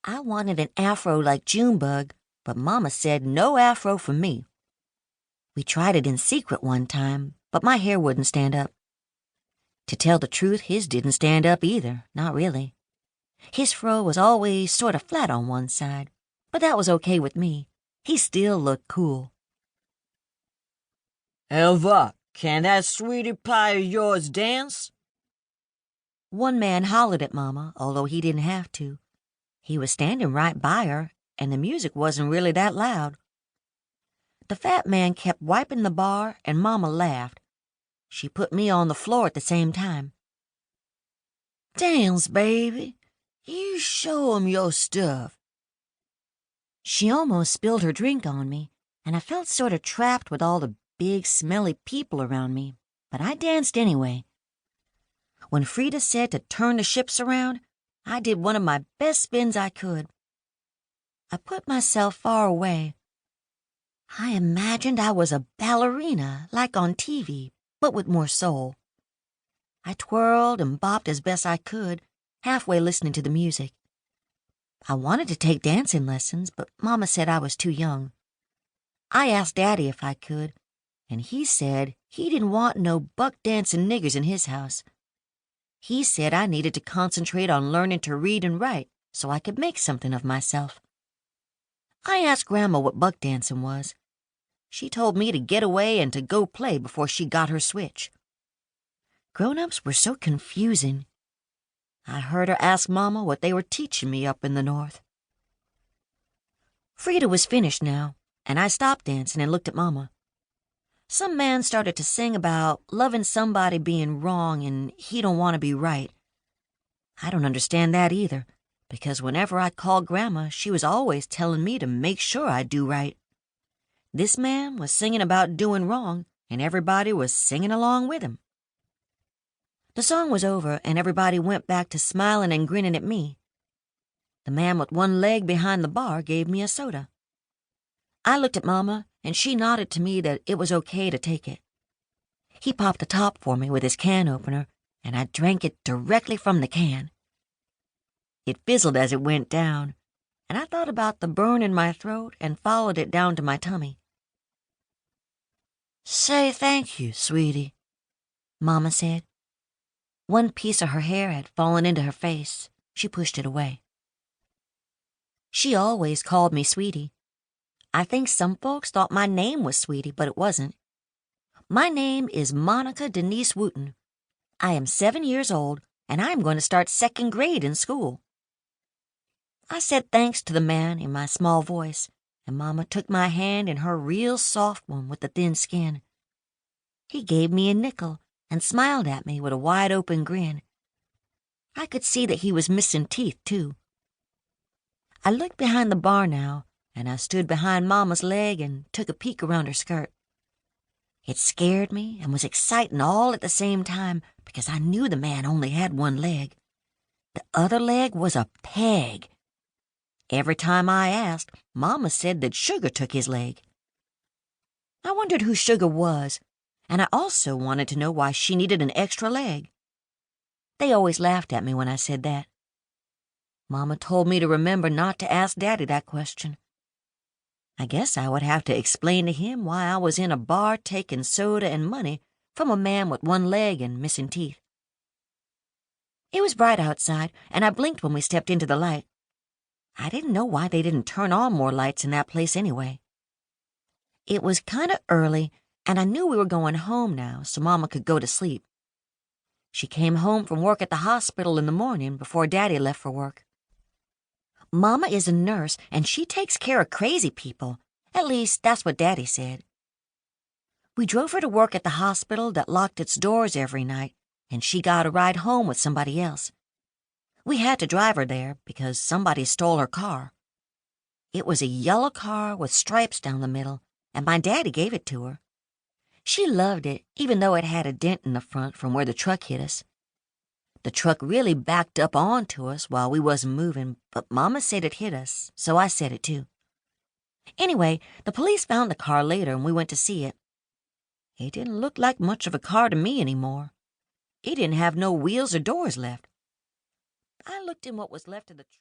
I wanted an afro like Junebug, but Mama said no afro for me. We tried it in secret one time, but my hair wouldn't stand up. To tell the truth, his didn't stand up either, not really. His fro was always sort of flat on one side, but that was okay with me. He still looked cool. Elva, can that sweetie pie of yours dance? One man hollered at Mama, although he didn't have to. He was standing right by her, and the music wasn't really that loud. The fat man kept wiping the bar, and Mama laughed. She put me on the floor at the same time. Dance, baby. You show 'em your stuff. She almost spilled her drink on me, and I felt sort of trapped with all the big, smelly people around me, but I danced anyway. When Frida said to turn the ships around, I did one of my best spins I could. I put myself far away. I imagined I was a ballerina, like on TV, but with more soul. I twirled and bopped as best I could, halfway listening to the music. I wanted to take dancing lessons, but Mama said I was too young. I asked Daddy if I could, and he said he didn't want no buck-dancing niggers in his house. He said I needed to concentrate on learning to read and write so I could make something of myself. I asked Grandma what buck dancing was. She told me to get away and to go play before she got her switch. Grown-ups were so confusing. I heard her ask Mama what they were teaching me up in the north. Frida was finished now, and I stopped dancing and looked at Mama. Some man started to sing about loving somebody being wrong and he don't want to be right. I don't understand that either, because whenever I called Grandma, she was always telling me to make sure I do right. This man was singing about doing wrong, and everybody was singing along with him. The song was over, and everybody went back to smiling and grinning at me. The man with one leg behind the bar gave me a soda. I looked at Mama, and she nodded to me that it was okay to take it. He popped the top for me with his can opener, and I drank it directly from the can. It fizzled as it went down, and I thought about the burn in my throat and followed it down to my tummy. Say thank you, sweetie, Mama said. One piece of her hair had fallen into her face. She pushed it away. She always called me Sweetie. I think some folks thought my name was Sweetie, but it wasn't. My name is Monica Denise Wooten. I am 7 years old, and I am going to start 2nd grade in school. I said thanks to the man in my small voice, and Mama took my hand in her real soft one with the thin skin. He gave me a nickel and smiled at me with a wide-open grin. I could see that he was missing teeth, too. I looked behind the bar now, and I stood behind Mama's leg and took a peek around her skirt. It scared me and was exciting all at the same time because I knew the man only had one leg. The other leg was a peg. Every time I asked, Mama said that Sugar took his leg. I wondered who Sugar was, and I also wanted to know why she needed an extra leg. They always laughed at me when I said that. Mama told me to remember not to ask Daddy that question. I guess I would have to explain to him why I was in a bar taking soda and money from a man with one leg and missing teeth. It was bright outside, and I blinked when we stepped into the light. I didn't know why they didn't turn on more lights in that place anyway. It was kind of early, and I knew we were going home now so Mama could go to sleep. She came home from work at the hospital in the morning before Daddy left for work. Mama is a nurse, and she takes care of crazy people. At least, that's what Daddy said. We drove her to work at the hospital that locked its doors every night, and she got a ride home with somebody else. We had to drive her there because somebody stole her car. It was a yellow car with stripes down the middle, and my daddy gave it to her. She loved it, even though it had a dent in the front from where the truck hit us. The truck really backed up onto us while we wasn't moving, but Mama said it hit us, so I said it too. Anyway, the police found the car later and we went to see it. It didn't look like much of a car to me anymore. It didn't have no wheels or doors left. I looked in what was left of the truck.